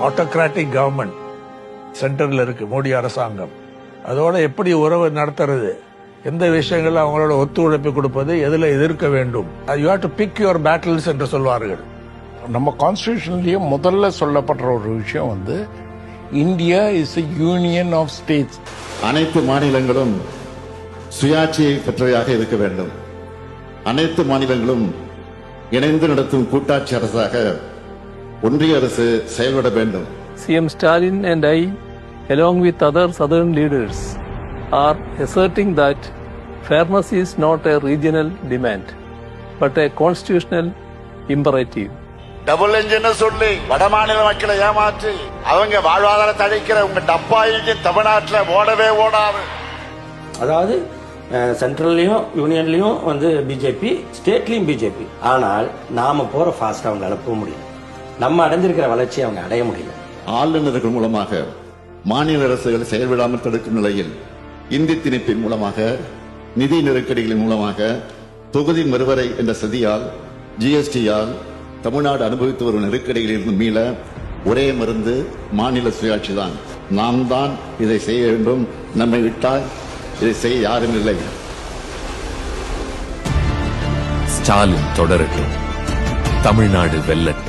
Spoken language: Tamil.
ஆட்டோகிராட்டிக் கவர்மெண்ட் சென்டர்ல இருக்கு மோடி அரசாங்கம். அதோட எப்படி உறவு நடத்துறது, எந்த விஷயங்கள் அவங்களோட ஒத்துழைப்பு கொடுப்பது, எதுல எதிர்க்க வேண்டும், you have to pick your battles என்று சொல்வார்கள். நம்ம கான்ஸ்டிடியூஷன்லயே முதல்ல சொல்லப்படுற ஒரு விஷயம் வந்து India is a union of states. அனைத்து மாநிலங்களும் சுயாட்சியை பெற்றவையாக இருக்க வேண்டும். அனைத்து மாநிலங்களும் இணைந்து நடத்தும் கூட்டாட்சி அரசாக ஒன்றிய அரசு செயல்பட வேண்டும். CM Stalin and I, along with other southern leaders, are asserting that fairness is not a regional demand, but a constitutional imperative. Double engine சொல்லி வட மாநில மக்களை ஏமாற்றி அவங்க வாழ்வாதாரத்தை அழிக்கிற உங்க டப்பா இன்ஜின் தமிழ்நாட்டில் ஓடவே ஓடாது. அதாவது சென்ட்ரல்லையும் யூனியன்லையும் வந்து பிஜேபி, ஸ்டேட்லையும் பிஜேபி. ஆனால் நாம போற ஃபாஸ்ட் அவங்களால போக முடியும். நம்ம அடைஞ்சிருக்கிற வளர்ச்சியை அவங்க அடைய முடியல. ஆளுநர்கள் மூலமாக மாநில அரசுகள் செயல்படாமல் தடுக்கும் நிலையில் இந்தி திணிப்பின் மூலமாக, நிதி நெருக்கடிகளின் மூலமாக, தொகுதி மறுவரை என்ற சதியால், ஜிஎஸ்டியால் தமிழ்நாடு அனுபவித்து வரும் நெருக்கடிகளில் இருந்து மீள ஒரே மருந்து மாநில சுயாட்சி தான். நாம் தான் இதை செய்ய வேண்டும். நம்மை விட்டால் இதை செய்ய யாரும் இல்லை. ஸ்டாலின் தொடரட்டும், தமிழ்நாடு வெல்லட்டும்.